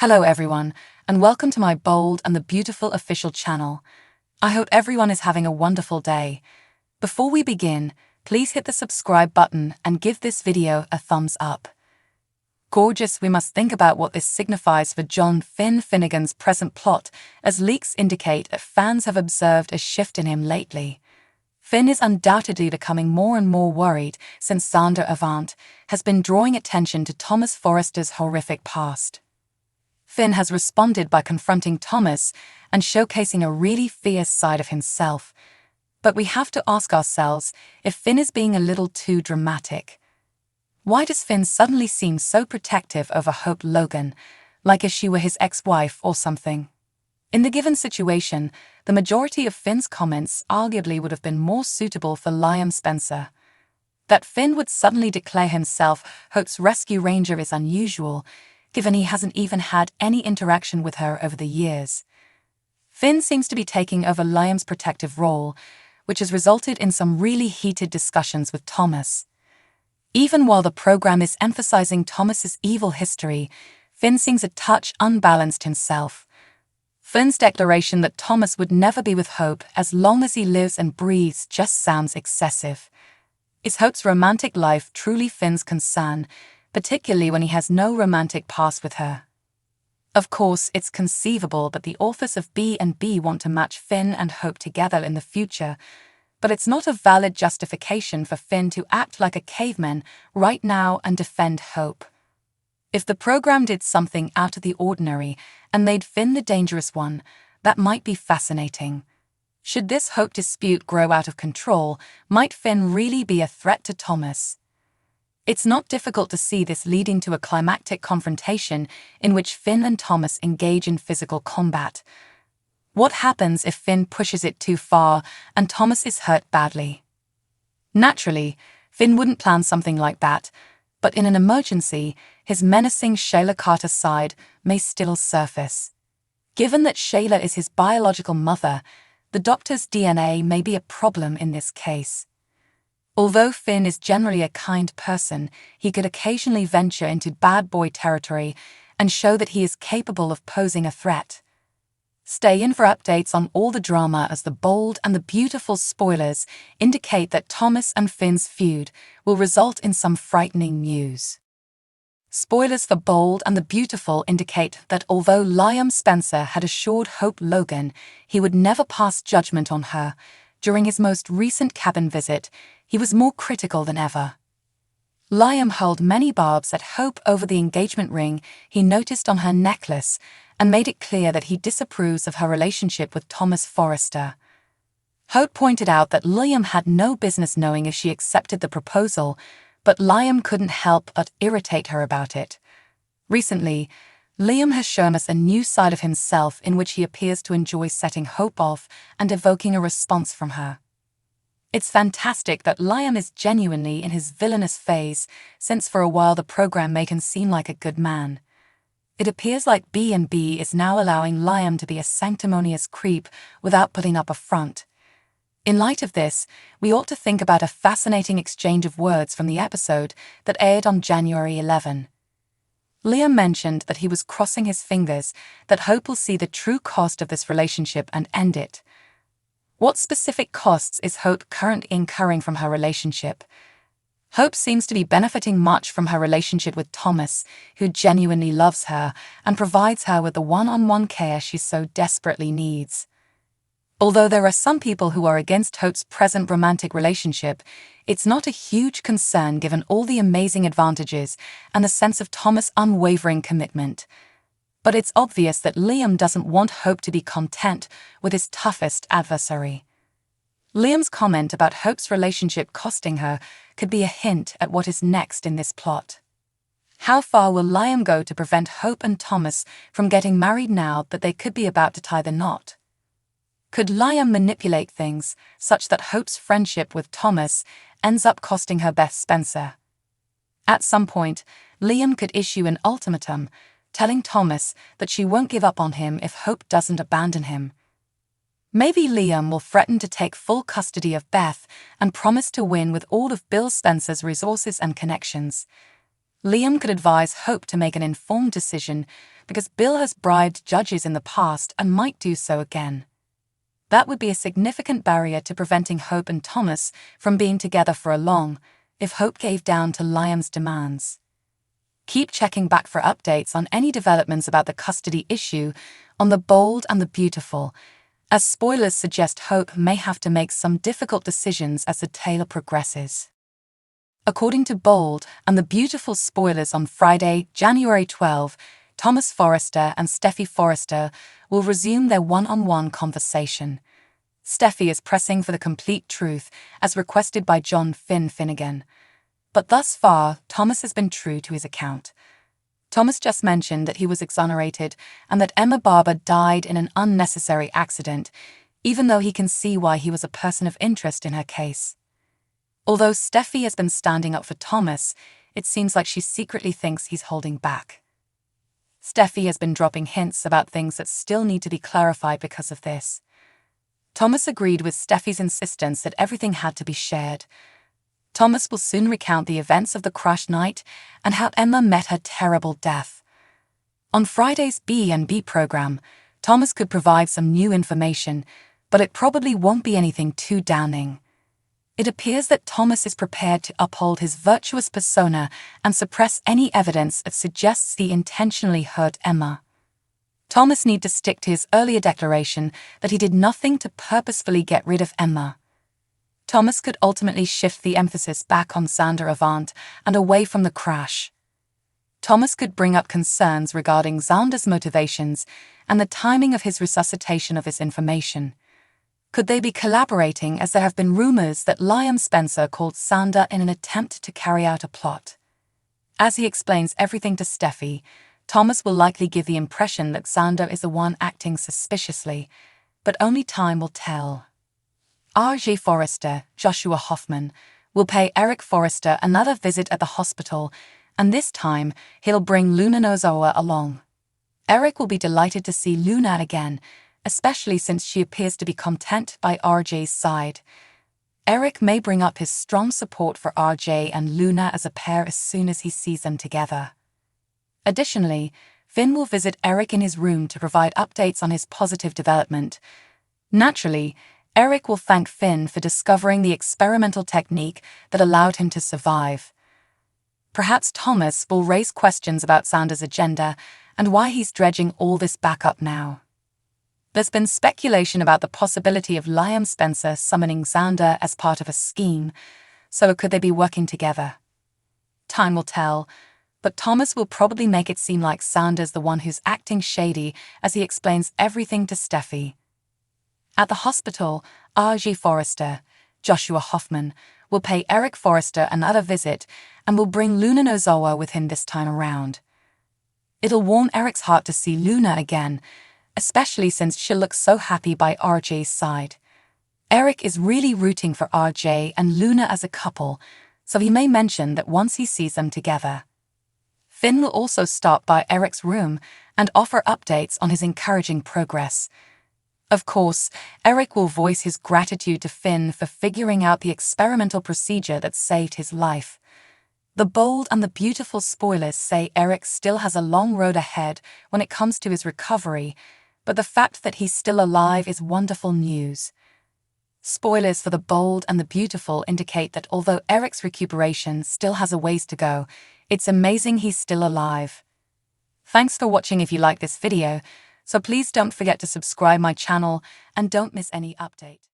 Hello everyone, and welcome to my bold and the beautiful official channel. I hope everyone is having a wonderful day. Before we begin, please hit the subscribe button and give this video a thumbs up. Gorgeous, we must think about what this signifies for John Finn Finnegan's present plot, as leaks indicate that fans have observed a shift in him lately. Finn is undoubtedly becoming more and more worried since Xander Avant has been drawing attention to Thomas Forrester's horrific past. Finn has responded by confronting Thomas and showcasing a really fierce side of himself. But we have to ask ourselves if Finn is being a little too dramatic. Why does Finn suddenly seem so protective over Hope Logan, like if she were his ex-wife or something? In the given situation, the majority of Finn's comments arguably would have been more suitable for Liam Spencer. That Finn would suddenly declare himself Hope's rescue ranger is unusual, given he hasn't even had any interaction with her over the years. Finn seems to be taking over Liam's protective role, which has resulted in some really heated discussions with Thomas. Even while the program is emphasizing Thomas's evil history, Finn seems a touch unbalanced himself. Finn's declaration that Thomas would never be with Hope as long as he lives and breathes just sounds excessive. Is Hope's romantic life truly Finn's concern, particularly when he has no romantic past with her? Of course, it's conceivable that the authors of B&B want to match Finn and Hope together in the future, but it's not a valid justification for Finn to act like a caveman right now and defend Hope. If the program did something out of the ordinary and made Finn the dangerous one, that might be fascinating. Should this Hope dispute grow out of control, might Finn really be a threat to Thomas? It's not difficult to see this leading to a climactic confrontation in which Finn and Thomas engage in physical combat. What happens if Finn pushes it too far and Thomas is hurt badly? Naturally, Finn wouldn't plan something like that, but in an emergency, his menacing Sheila Carter side may still surface. Given that Sheila is his biological mother, the doctor's DNA may be a problem in this case. Although Finn is generally a kind person, he could occasionally venture into bad boy territory and show that he is capable of posing a threat. Stay in for updates on all the drama, as the bold and the beautiful spoilers indicate that Thomas and Finn's feud will result in some frightening news. Spoilers for Bold and the Beautiful indicate that although Liam Spencer had assured Hope Logan he would never pass judgment on her, during his most recent cabin visit, he was more critical than ever. Liam hurled many barbs at Hope over the engagement ring he noticed on her necklace and made it clear that he disapproves of her relationship with Thomas Forrester. Hope pointed out that Liam had no business knowing if she accepted the proposal, but Liam couldn't help but irritate her about it. Recently, Liam has shown us a new side of himself in which he appears to enjoy setting Hope off and evoking a response from her. It's fantastic that Liam is genuinely in his villainous phase, since for a while the program made him seem like a good man. It appears like B&B is now allowing Liam to be a sanctimonious creep without putting up a front. In light of this, we ought to think about a fascinating exchange of words from the episode that aired on January 11. Liam mentioned that he was crossing his fingers that Hope will see the true cost of this relationship and end it. What specific costs is Hope currently incurring from her relationship? Hope seems to be benefiting much from her relationship with Thomas, who genuinely loves her and provides her with the one-on-one care she so desperately needs. Although there are some people who are against Hope's present romantic relationship, it's not a huge concern given all the amazing advantages and the sense of Thomas' unwavering commitment. But it's obvious that Liam doesn't want Hope to be content with his toughest adversary. Liam's comment about Hope's relationship costing her could be a hint at what is next in this plot. How far will Liam go to prevent Hope and Thomas from getting married now that they could be about to tie the knot? Could Liam manipulate things such that Hope's friendship with Thomas ends up costing her Beth Spencer? At some point, Liam could issue an ultimatum, telling Thomas that she won't give up on him if Hope doesn't abandon him. Maybe Liam will threaten to take full custody of Beth and promise to win with all of Bill Spencer's resources and connections. Liam could advise Hope to make an informed decision because Bill has bribed judges in the past and might do so again. That would be a significant barrier to preventing Hope and Thomas from being together for long if Hope gave down to Liam's demands. Keep checking back for updates on any developments about the custody issue on The Bold and the Beautiful, as spoilers suggest Hope may have to make some difficult decisions as the tale progresses. According to Bold and the Beautiful spoilers on Friday, January 12, Thomas Forrester and Steffi Forrester will resume their one-on-one conversation. Steffi is pressing for the complete truth, as requested by John Finnegan. But thus far, Thomas has been true to his account. Thomas just mentioned that he was exonerated and that Emma Barber died in an unnecessary accident, even though he can see why he was a person of interest in her case. Although Steffi has been standing up for Thomas, it seems like she secretly thinks he's holding back. Steffi has been dropping hints about things that still need to be clarified because of this. Thomas agreed with Steffi's insistence that everything had to be shared. Thomas will soon recount the events of the crash night and how Emma met her terrible death. On Friday's B&B program, Thomas could provide some new information, but it probably won't be anything too damning. It appears that Thomas is prepared to uphold his virtuous persona and suppress any evidence that suggests he intentionally hurt Emma. Thomas needs to stick to his earlier declaration that he did nothing to purposefully get rid of Emma. Thomas could ultimately shift the emphasis back on Xander Avant and away from the crash. Thomas could bring up concerns regarding Xander's motivations and the timing of his resuscitation of his information. Could they be collaborating, as there have been rumors that Liam Spencer called Xander in an attempt to carry out a plot? As he explains everything to Steffi, Thomas will likely give the impression that Xander is the one acting suspiciously, but only time will tell. R.J. Forrester, Joshua Hoffman, will pay Eric Forrester another visit at the hospital, and this time he'll bring Luna Nozawa along. Eric will be delighted to see Luna again, especially since she appears to be content by RJ's side. Eric may bring up his strong support for RJ and Luna as a pair as soon as he sees them together. Additionally, Finn will visit Eric in his room to provide updates on his positive development. Naturally, Eric will thank Finn for discovering the experimental technique that allowed him to survive. Perhaps Thomas will raise questions about Xander's agenda and why he's dredging all this back up now. There's been speculation about the possibility of Liam Spencer summoning Xander as part of a scheme, so could they be working together? Time will tell, but Thomas will probably make it seem like Xander's the one who's acting shady as he explains everything to Steffi. At the hospital, R.G. Forrester, Joshua Hoffman, will pay Eric Forrester another visit and will bring Luna Nozawa with him this time around. It'll warm Eric's heart to see Luna again, especially since she looks so happy by RJ's side. Eric is really rooting for RJ and Luna as a couple, so he may mention that once he sees them together. Finn will also stop by Eric's room and offer updates on his encouraging progress. Of course, Eric will voice his gratitude to Finn for figuring out the experimental procedure that saved his life. The Bold and the Beautiful spoilers say Eric still has a long road ahead when it comes to his recovery, but the fact that he's still alive is wonderful news. Spoilers for The Bold and the Beautiful indicate that although Eric's recuperation still has a ways to go, it's amazing he's still alive. Thanks for watching. If you like this video, so please don't forget to subscribe my channel and don't miss any update.